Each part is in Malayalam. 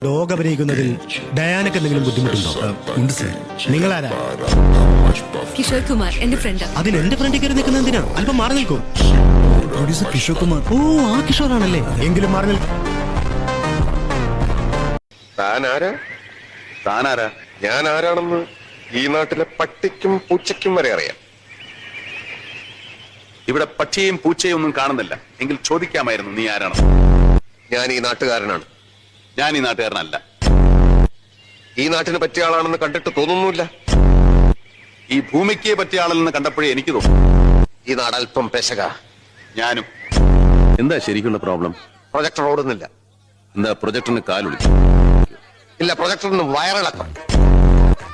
ഡോഗ് അഭിനയിക്കുന്നതിൽ ഡയാനക്ക് എന്തെങ്കിലും ബുദ്ധിമുട്ടുണ്ടോ? ഉണ്ട് സർ. നിങ്ങളാരാ? കിഷോർ കുമാർ, എന്റെ ഫ്രണ്ട്. അതിന് എന്റെ ഫ്രണ്ടിൽ കയറി നിൽക്കുന്ന എന്തിനാ? അല്പം മാറി നിൽക്കൂ. പ്രൊഡ്യൂസർ കിഷോർ കുമാർ. ഓ, ആ കിഷോറാണല്ലേ. എങ്കിലും മാറി നിൽക്കും. താനാരാ? ഞാൻ ആരാണെന്ന് ഈ നാട്ടിലെ പട്ടിക്കും പൂച്ചയ്ക്കും വരെ അറിയാം. ഇവിടെ പക്ഷിയും പൂച്ചയും ഒന്നും കാണുന്നില്ല. എങ്കിൽ ചോദിക്കാമായിരുന്നു നീ ആരാണ്. ഞാൻ ഈ നാട്ടുകാരനാണ്. ഞാൻ ഈ നാട്ടുകാരനല്ല. ഈ നാട്ടിന് പറ്റിയ ആളാണെന്ന് കണ്ടിട്ട് തോന്നുന്നില്ല. ഈ ഭൂമിക്ക് പറ്റിയ ആളെന്ന് കണ്ടപ്പോഴേ എനിക്ക് തോന്നുന്നു. ഈ നാട് അല്പം പെശക. ഞാനും. എന്താ ശരിക്കുള്ള പ്രോബ്ലം? പ്രൊജക്ടർ ഓടുന്നില്ല. എന്താ പ്രൊജക്ടറിന് കാലൊളി? ഇല്ല, പ്രൊജക്ടറിന് വയറിളക്കം.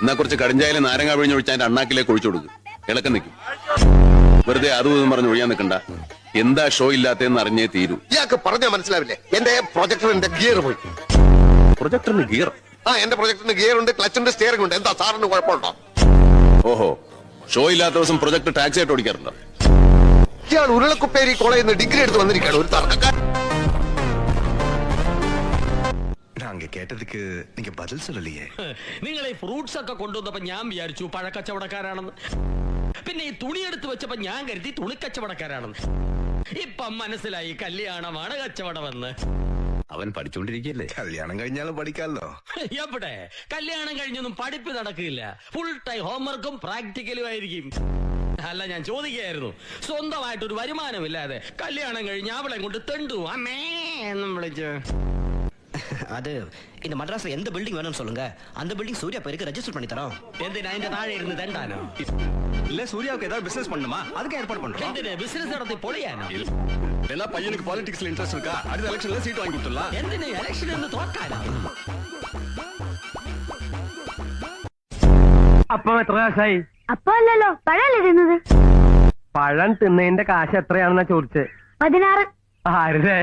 എന്നാ കുറച്ച് കടിഞ്ചായാലെ നാരങ്ങ പിഴിഞ്ഞൊഴിച്ച് അതിന്റെ അണ്ണാക്കിലേക്ക് ഒഴിച്ചു കൊടുക്കും. ഇളക്കം നിൽക്കും. വെറുതെ അതും ഇതും പറഞ്ഞ് ഒഴിയാൻ നിൽക്കണ്ട. എന്താ ഷോ ഇല്ലാത്തതെന്ന് അറിഞ്ഞേ തീരൂ. ഇയാൾക്ക് പറഞ്ഞാൽ മനസ്സിലാവില്ലേ? എന്റെ പ്രൊജക്ടറിന്റെ ഗിയർ പോയി. പ്രൊജക്ടറിന് ഗിയർ? എന്റെ പ്രൊജക്ടറിന് ഗിയർ ഉണ്ട്, ക്ലച്ചുണ്ട്, സ്റ്റിയറിംഗ് ഉണ്ട്. എന്താ സാറിന് കുഴപ്പമുണ്ടോ? ഓഹോ, ഷോ ഇല്ലാത്ത ദിവസം പ്രൊജക്ടർ ടാക്സി ആയിട്ട് ഓടിക്കാറുണ്ടോ? ഇയാൾ ഉരുളക്കുപ്പേരി കോളേജിൽ നിന്ന് ഡിഗ്രി എടുത്ത് വന്നിരിക്കുകയാണ്. ഒരു തർക്കക്കാരൻ. കേട്ടതുക്ക് നിങ്ങൾ ബദൽ சொல்லலையே. നിങ്ങൾ ഈ ഫ്രൂട്ട്സ് ഒക്കെ കൊണ്ടുവന്നപ്പോ ഞാൻ വിചാരിച്ചു പഴക്കച്ചവടക്കാരാണെന്ന്. പിന്നെ ഈ തുണി എടുത്ത് വെച്ചപ്പോ ഞാൻ കരുതി തുണിക്കച്ചവടക്കാരാണെന്ന്. ഇപ്പം മനസ്സിലായി കല്യാണമാണ് കച്ചവടമെന്ന്. അവൻ പഠിച്ചുകൊണ്ടിരിക്കുകയല്ലേ. കല്യാണം കഴിഞ്ഞാലും പഠിക്കാമല്ലോ. എവിടെ കല്യാണം കഴിഞ്ഞൊന്നും പഠിപ്പ് നടക്കില്ല. ഫുൾ ടൈം ഹോംവർക്കും പ്രാക്ടിക്കലും ആയിരിക്കും. അല്ല, ഞാൻ ചോദിക്കുകയായിരുന്നു, സ്വന്തമായിട്ടൊരു വരുമാനമില്ലാതെ കല്യാണം കഴിഞ്ഞ് അവളെ കൊണ്ട് തെണ്ടു അമ്മേ എന്നും വിളിച്ചു. அது இந்த மദ്രാസിൽ എന്ത് ബിൽഡിംഗ് വേണം சொல்லுங்க. அந்த பில்டிங் சூர்யா பேருக்கு ரெஜிஸ்டர் பண்ணி தரோம். എന്തിനാ അതിന്റെ താഴെ ഇരുന്ന് തെണ്ടാനോ? இல்ல சூர்யாவுக்கு ஏதாவது பிசினஸ் பண்ணணுமா? அதுக்கு ஏற்பாடு பண்றோம். എന്തിന് ബിസിനസ് നടത്തി പൊളിയാനോ? எல்லா பையனுக்கு பாலிடிக்ஸ்ல இன்ட்ரெஸ்ட் இருக்கா? அடுத்த எலெக்ஷன்ல சீட் வாங்கி கொடுத்துடலாம். എന്തിന് ഇലക്ഷൻ എന്ന് തോക്കാനോ? അപ്പം എത്ര കാശായി? അപ്പൊ അല്ലല്ലോ, പഴല്ലേ തിന്നത്. പഴം തിന്നതിന്റെ കാശ് എത്രയാണെന്നാ ചോദിച്ചേ? 16. ആരുടെ?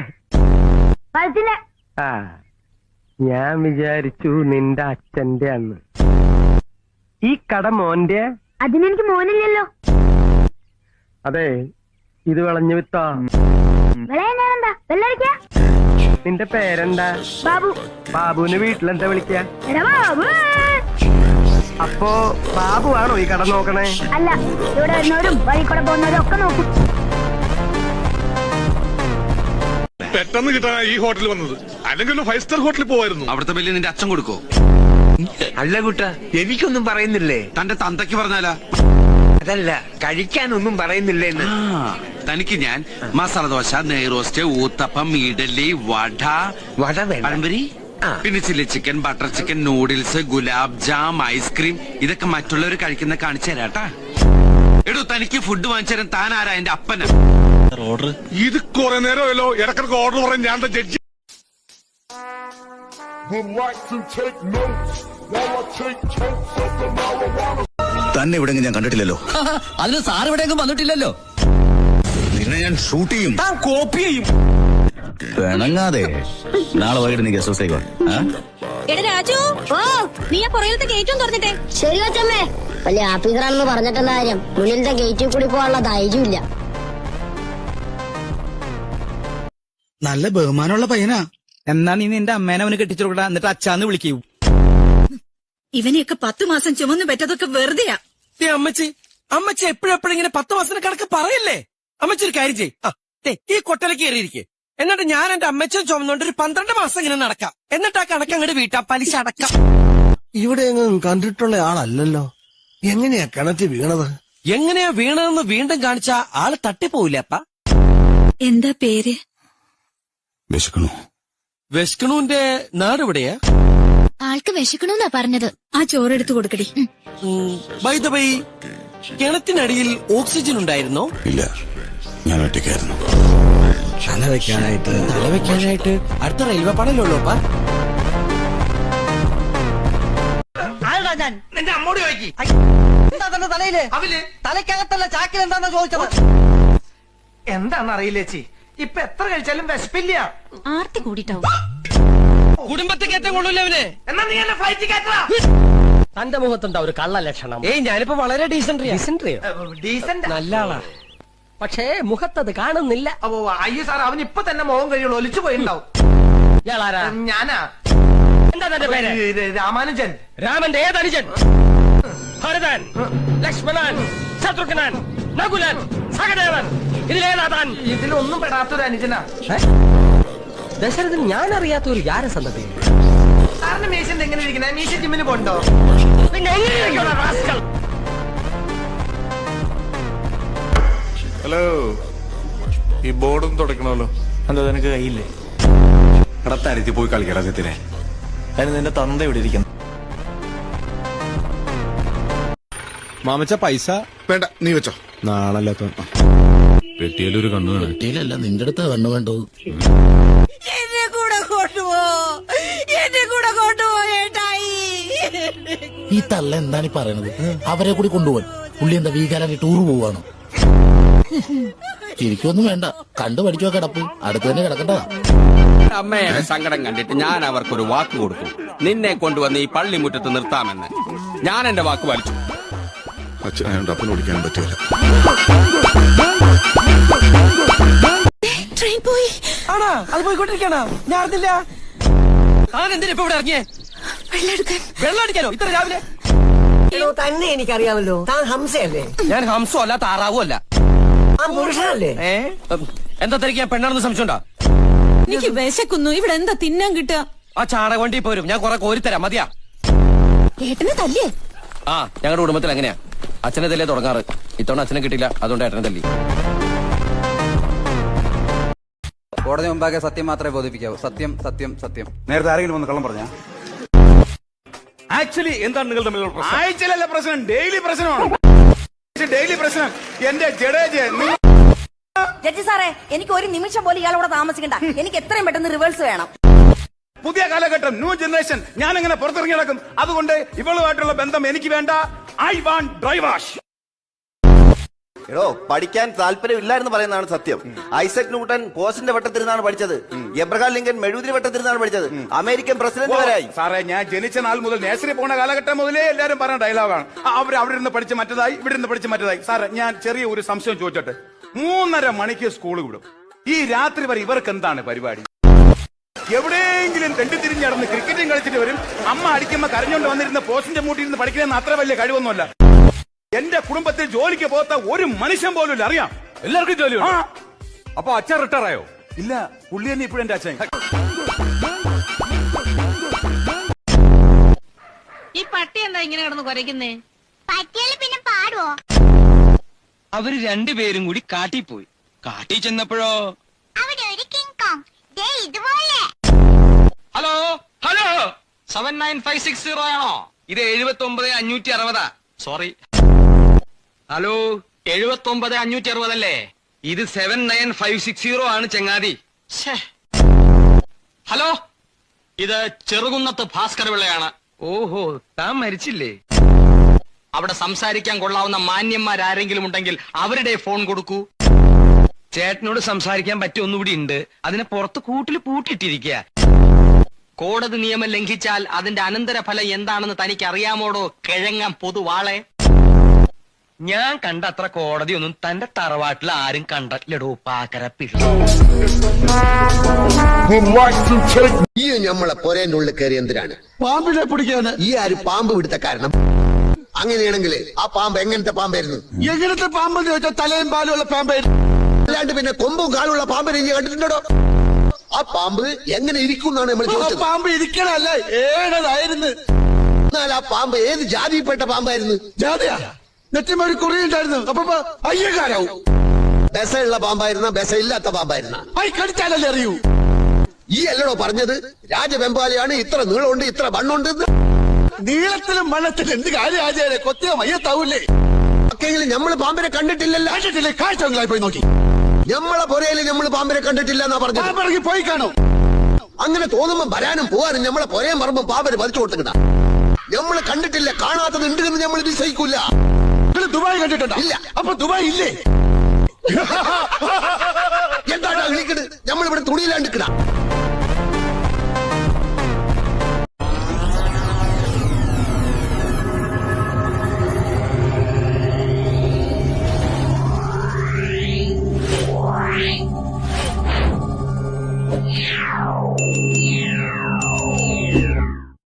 പഴത്തിന്റെ. ആ, ഞാൻ വിചാരിച്ചു നിന്റെ അച്ഛന്റെ അന്ന്. ഈ കട മോന്റെ? അതിനെനിക്ക് മോനില്ലല്ലോ. അതെ, ഇത് വിളഞ്ഞു വിത്താ. വിളയാനെന്താ വെള്ളരിക്ക? നിന്റെ പേരെന്താ? ബാബു. ബാബുവിന് വീട്ടിലെന്താ വിളിക്കാ? എടാ ബാബു. അപ്പോ ബാബു ആണോ ഈ കട നോക്കണേ? അല്ല, ഇവിടെ വരുന്നവരും വഴി കൂടെ പോകുന്നവരും ഒക്കെ നോക്കും. പെട്ടെന്ന് കിട്ടാൻ ഈ ഹോട്ടലിൽ വന്നത്. അല്ലെങ്കിൽ 5 സ്റ്റാർ ഹോട്ടലിൽ പോവായിരുന്നു. അവിടുത്തെ ബില്ല് നിന്റെ അച്ഛൻ കൊടുക്കോ? അല്ല കുട്ട, എനിക്കൊന്നും പറയുന്നില്ലേ? തന്റെ തന്തയ്ക്ക് പറഞ്ഞാലാ? അതല്ല, കഴിക്കാനൊന്നും പറയുന്നില്ലേന്ന്. തനിക്ക് ഞാൻ മസാല ദോശ, നെയ്റോസ്റ്റ്, ഊത്തപ്പം, ഇഡലി, വട, പഴംപൊരി, പിന്നെ chilli chicken, butter chicken, noodles, gulab jam, ice cream, ഇതൊക്കെ മറ്റുള്ളവർ കഴിക്കുന്ന കാണിച്ചു തരാട്ടാ. എടോ, തനിക്ക് ഫുഡ് വാങ്ങിച്ചു തരാൻ താൻ ആരാ? എന്റെ അപ്പന. ഓർഡർ ഇത് കുറെ നേരമല്ലോ ഇടക്കിടക്ക് ഓർഡർ പറയാൻ. ഞാൻ ജഡ്ജി. തന്നെ എവിടെയെങ്കിലും ഞാൻ കണ്ടിട്ടില്ലല്ലോ. അതിന് സാർ എവിടെയെങ്കിലും വന്നിട്ടില്ലല്ലോ. നിന്നെ ഞാൻ ഷൂട്ട് ചെയ്യും, കോപ്പി ചെയ്യും. പിണങ്ങാതെ. നാളെ വൈകിട്ട് നീ ഗസ്റ്റ് ഹൗസിലേക്ക് വാ. എടാ രാജു, ഓ നീ ആ പുറകിലത്തെ ഗേറ്റും തുറന്നിട്ടേ. ശരി കൊച്ചമ്മേ. വലിയ ആഫീസറാണെന്ന് പറഞ്ഞിട്ടെന്താ കാര്യം? മുന്നിലത്തെ ഗേറ്റിൽ കൂടി പോകാനുള്ള ധൈര്യമില്ല. നല്ല ബഹുമാനമുള്ള പയ്യനാ. എന്നാ നീ നിന്റെ അമ്മേനെ അവന് കെട്ടിച്ചു കൊടുക്കടാ, എന്നിട്ട് അച്ഛാന്ന് വിളിക്കൂ. ഇവനെയൊക്കെ 10 മാസം ചുമന്ന് പറ്റതൊക്കെ വെറുതെയാ. അമ്മച്ചി എപ്പോഴെപ്പോഴിങ്ങനെ 10 മാസത്തിന് കണക്ക് പറയല്ലേ. അമ്മച്ചി ഒരു കാര്യം ചെയ്യ്, ഈ കൊട്ടലേക്ക് കയറിയിരിക്കെ. എന്നിട്ട് ഞാൻ എന്റെ അമ്മച്ചൻ ചുമന്നുകൊണ്ട് ഒരു 12 മാസം ഇങ്ങനെ നടക്കാം. എന്നിട്ട് ആ കണക്ക് അങ്ങോട്ട് വീട്ടാ, പലിശ അടക്കാം. ഇവിടെ എങ്ങും കണ്ടിട്ടുള്ള ആളല്ലല്ലോ. എങ്ങനെയാ കിണറ്റിൽ വീണത്? എങ്ങനെയാ വീണതെന്ന് വീണ്ടും കാണിച്ചാ ആള് തട്ടിപ്പോവില്ലേ അപ്പ? എന്താ പേര്? വെസ്കണുവിന്റെ നാട് എവിടെയാ? ആൾക്ക് വിശക്കണമെന്നാ പറഞ്ഞത്. ആ ചോറെടുത്ത് കൊടുക്കടി. ബൈ ദ ബൈ, കിണറ്റിനടിയിൽ ഓക്സിജൻ ഉണ്ടായിരുന്നോ? ഇല്ല, ഞാൻ ഒറ്റയ്ക്കായിരുന്നു. തല വെക്കാനായിട്ട് അടുത്ത റെയിൽവേ പാടല്ലോ അപ്പ. നിന്റെ അമ്മോട് ചോദിക്കി. എന്താ തന്നെ തലയില്? അവല് തലയ്ക്കകത്തല്ല, ചാക്കിൽ എന്താന്ന് ചോദിച്ചത്. എന്താണെന്നറിയില്ല ചേച്ചി. ഇപ്പൊ എത്ര കഴിച്ചാലും വിശപ്പില്ല. ആർത്തി കൂടിട്ടാവും. കുടുംബത്തെ കയറ്റം കൊള്ളൂല്ലേ? എന്നാ നീ എന്നെ ഫ്ലൈറ്റ് കയറ്റാ. തന്റെ മുഖത്തുണ്ടാ ഒരു കള്ള ലക്ഷണം. ഞാനിപ്പോ വളരെ ഡീസന്റ്. ഡീസന്റ് നല്ല ആളാ, പക്ഷേ മുഖത്തത് കാണുന്നില്ല. അയ്യോ സാർ, അവൻ ഇപ്പൊ തന്നെ മുഖം കഴിയുള്ളൂ, ഒലിച്ചു പോയിണ്ടാവും. ഇയാളാരാ? ഞാനാ. എന്താ തന്റെ പേര്? രാമാനുജൻ. രാമന്റെ ഏതനുജൻ? ഭരതൻ, ലക്ഷ്മണൻ, ശത്രുഘ്നൻ, നകുലൻ, സഹദേവൻ, ഇതിലേതാ താൻ? ഇതിലൊന്നും പെടാത്തൊരു അനുജനാ. ദശരഥൻ ഞാൻ അറിയാത്ത ഒരു ജാരസന്തതി. സാറിന് മീശന്റെ എങ്ങനെ ഇരിക്കണേ? മീശ ജിമ്മിന് പോണ്ടോ? പിന്നെ എങ്ങനെയൊക്കെയുള്ള റാസ്കൽ? ഹലോ, ഈ ബോർഡും തുടക്കണമല്ലോ. എന്താ നിനക്ക് കയ്യില്ലേ? കടത്താരത്തി പോയി കളിക്കടാ സത്യനെ. അതിന് നിന്റെ തന്ത ഇവിടെ ഇരിക്കുന്നു. മാമച്ച പൈസ വേണ്ട, നീ വെച്ചോ. നാളല്ല പെട്ടിയിലൊരു കണ്ണു വേണം. പെട്ടിയിലല്ല, നിന്റെ അടുത്ത് കണ്ണു വേണ്ടോ? എന്നെ കൂടെ കൊണ്ടുപോ, എന്നെ കൂടെ കൊണ്ടുപോ ഏട്ടായി. ഈ തള്ള എന്താണ് ഈ പറയണത്? അവരെ കൂടി കൊണ്ടുപോകാൻ പുള്ളി എന്താ വീകാലായി ടൂർ പോവാണോ? ശരിക്കൊന്നും വേണ്ട, കണ്ടു പഠിച്ചോ കിടപ്പ്, അടുത്ത് തന്നെ കിടക്കണ്ടതാ. അമ്മയുടെ സങ്കടം കണ്ടിട്ട് ഞാൻ അവർക്കൊരു വാക്ക് കൊടുത്തു. നിന്നെ കൊണ്ടുവന്ന് ഈ പള്ളിമുറ്റത്ത് നിർത്താമെന്ന്. ഞാൻ എന്റെ വാക്ക് പാലിച്ചു. അച്ഛനായോണ്ട് അപ്പന് ഓടിക്കാൻ പറ്റില്ല. ട്രെയിൻ പോയി. ആണോ? അത് പോയിക്കൊണ്ടിരിക്കണോ? ഞാൻ അറിഞ്ഞില്ല. താൻ എന്തിനാ ഇപ്പൊ ഇവിടെ ഇറങ്ങിയേ? വെള്ളം അടിക്കാനോ ഇത്ര രാവിലെ? തന്നെ എനിക്കറിയാമല്ലോ. താൻ ഹംസയല്ലേ? ഞാൻ ഹംസോ അല്ല, താറാവോ അല്ല. ആ പുരുഷനല്ലേ? എന്താ തിരക്ക്? ഞാൻ പെണ്ണാണെന്ന് സംശയമുണ്ടോ? എനിക്ക് വിശക്കുന്നു. ഇവിടെ എന്താ തിന്നാൻ കിട്ടുക? ആ ചാണക വണ്ടി പോരും, ഞാൻ കുറെ കോരിത്തരാം. മതിയാ? ഏട്ടനെ തല്ലേ? ആ, ഞങ്ങളുടെ കുടുംബത്തിൽ എങ്ങനെയാ, അച്ഛനെ തല്ലേ തുടങ്ങാറ്. ഇത്തവണ അച്ഛനെ കിട്ടില്ല, അതുകൊണ്ട് ഏട്ടനെ തല്ലി. കോടതി മുമ്പാകെ സത്യം മാത്രമേ ബോധിപ്പിക്കാവൂ. സത്യം, സത്യം, സത്യം. നേരത്തെ ആരെങ്കിലും വന്ന് കള്ളം പറഞ്ഞ? ആക്ച്വലി എന്താണ് നിങ്ങൾ തമ്മിലുള്ള പ്രശ്നം? ആഴ്ചയിലല്ല പ്രശ്നം, ഡെയിലി പ്രശ്നമാണ്. ഡെയിലി പ്രശ്നം. എന്റെ ജഡേജ് ജഡ്ജി സാറേ, എനിക്ക് ഒരു നിമിഷം പോലും ഇയാളോടെ താമസിക്കണ്ട. എനിക്ക് എത്രയും പെട്ടെന്ന് റിവേഴ്സ് വേണം. പുതിയ കാലഘട്ടം, ന്യൂ ജനറേഷൻ. ഞാൻ എങ്ങനെ പുറത്തിറങ്ങി നടക്കും? അതുകൊണ്ട് ഇവളുമായിട്ടുള്ള ബന്ധം എനിക്ക് വേണ്ട. I want dry wash. എടോ, പഠിക്കാൻ താല്പര്യം ഇല്ലായിരുന്നു പറയുന്നതാണ് സത്യം. ഐസക് ന്യൂട്ടൺ പോസ്റ്റിന്റെ വട്ടത്തിരുന്നാണ് പഠിച്ചത്. എബ്രഹാം ലിങ്കൻ മെഴുകുതിരി വട്ടത്തിരുന്നാണ് പഠിച്ചത്. അമേരിക്കൻ പ്രസിഡന്റ് വരായി. സാറേ, ഞാൻ ജനിച്ച നാൾ മുതൽ നേഴ്സറി പോണ കാലഘട്ടം മുതലേ എല്ലാരും പറഞ്ഞ ഡയലോഗാണ്. അവർ അവിടെ ഇരുന്ന് പഠിച്ച് മറ്റേതായി, ഇവിടെ ഇരുന്ന് പഠിച്ച് മറ്റേതായി. സാറേ, ഞാൻ ചെറിയ ഒരു സംശയം ചോദിച്ചോട്ടെ. 3:30 മണിക്ക് സ്കൂൾ വിടും. ഈ രാത്രി വരെ ഇവർക്ക് എന്താണ് പരിപാടി? എവിടെയെങ്കിലും തെണ്ടിത്തിരിഞ്ഞ് നടന്ന് ക്രിക്കറ്റും കളിച്ചിട്ട് വരും. അമ്മ അടിക്കുമ്പോ കരഞ്ഞോണ്ട് വന്നിരുന്ന പോസ്റ്റിന്റെ മൂട്ടിയിരുന്ന് പഠിക്കുന്ന അത്ര വലിയ കഴിവൊന്നുമല്ല. എന്റെ കുടുംബത്തിൽ ജോലിക്ക് പോകാത്ത ഒരു മനുഷ്യൻ പോലും ഇല്ല. അറിയാം, എല്ലാവർക്കും ജോലി. അപ്പൊ അച്ഛൻ റിട്ടയർ ആയോ? ഇല്ല, പുള്ളി തന്നെ ഇപ്പോഴും എന്റെ അച്ഛൻ. ഈ പട്ടി എന്താ ഇങ്ങനെ കിടന്ന് കുരയ്ക്കുന്നേ? പറ്റിയാല് പിന്നെ പാടുവോ? അവര് രണ്ടുപേരും കൂടി കാട്ടിൽ പോയി. കാട്ടിൽ ചെന്നപ്പോഴോ അവിടെ ഒരു കിങ് കോങ് ദേ ഇതുപോലെ. ഹലോ ഹലോ 79560 ആണോ? ഇത് 79560. സോറി. ഹലോ, 79560 അല്ലേ? ഇത് 79560 ആണ് ചെങ്ങാതി. ഹലോ, ഇത് ചെറുകുന്നത്ത് ഭാസ്കർ പിള്ളയാണ്. ഓഹോ, താൻ മരിച്ചില്ലേ? അവിടെ സംസാരിക്കാൻ കൊള്ളാവുന്ന മാന്യന്മാരാരെങ്കിലും ഉണ്ടെങ്കിൽ അവരുടെ ഫോൺ കൊടുക്കൂ. ചേട്ടനോട് സംസാരിക്കാൻ പറ്റിയ ഒന്നുകൂടി ഉണ്ട്. അതിനെ പുറത്ത് കൂട്ടിൽ പൂട്ടിയിട്ടിരിക്കുക. കോടതി നിയമം ലംഘിച്ചാൽ അതിന്റെ അനന്തരഫലം എന്താണെന്ന് തനിക്ക് അറിയാമോടോ കിഴങ്ങാൻ പൊതുവാളെ? ഞാൻ കണ്ട അത്ര കോടതിയൊന്നും തന്റെ തറവാട്ടിൽ ആരും കണ്ടില്ലടോ പാക്കരപ്പിള്ള. ഈ നമ്മളെ പൊരേന്റെ ഉള്ളിൽ കയറി എന്തിനാണ്? പാമ്പിനെ പിടിക്കാന്. ഈ ആര് പാമ്പ് പിടുത്ത കാരണം? അങ്ങനെയാണെങ്കിൽ ആ പാമ്പ് എങ്ങനത്തെ പാമ്പായിരുന്നു? എങ്ങനത്തെ പാമ്പെന്ന് ചോദിച്ചാൽ തലയും പാലും ഉള്ള പാമ്പായിരുന്നു. അല്ലാണ്ട് പിന്നെ കൊമ്പും കാലുള്ള പാമ്പിനെ നീ കണ്ടിട്ടുണ്ടോ? ആ പാമ്പ് എങ്ങനെ ഇരിക്കും എന്നാണ് നമ്മൾ ചോദിച്ചത്. പാമ്പ് ഇരിക്കണല്ലേ, ഏഴതായിരുന്നു. എന്നാൽ ആ പാമ്പ് ഏത് ജാതിയിൽപ്പെട്ട പാമ്പായിരുന്നു? ജാതിയാ? നെറ്റിമൊരു കുറിയുണ്ടായിരുന്നു. അപ്പൊ അയ്യക്കാരാവും. ബെസയുള്ള പാമ്പായിരുന്ന ബെസയില്ലാത്ത പാമ്പായിരുന്ന? കടിച്ചാലല്ലേ അറിയൂ. ഈ അല്ലടോ പറഞ്ഞത് രാജവെമ്പാലയാണ്, ഇത്ര നീളമുണ്ട്, ഇത്ര വണ്ണുണ്ട്. നീളത്തിലും വണ്ണത്തിലും എന്ത് കാര്യം ആചാര്യ? കൊത്തിയ മയ്യത്താവൂലേ? ഒക്കെങ്കിലും നമ്മള് പാമ്പിനെ കണ്ടിട്ടില്ലല്ലോ. കണ്ടിട്ടില്ലേ? കാഴ്ചകളായി പോയി നോക്കി. നമ്മളെ പൊരയില് നമ്മള് പാമ്പിനെ കണ്ടിട്ടില്ല എന്നാ പറഞ്ഞത്. പോയി കാണും. അങ്ങനെ തോന്നുമ്പോ വരാനും പോവാനും നമ്മളെ പൊരയും പറമ്പും പാമ്പിന് പറിച്ചു കൊടുക്കണ്ട. നമ്മള് കണ്ടിട്ടില്ല, കാണാത്തത് ഉണ്ട് എന്ന് നമ്മൾ വിശ്വസിക്കൂല. ദുബായ് കണ്ടിട്ടുണ്ടോ? ഇല്ല. അപ്പൊ ദുബായ് ഇല്ലേ? എന്താണ് വിളിക്കണ്? നമ്മളിവിടെ തുണിയിലാണ്ടിക്കണ.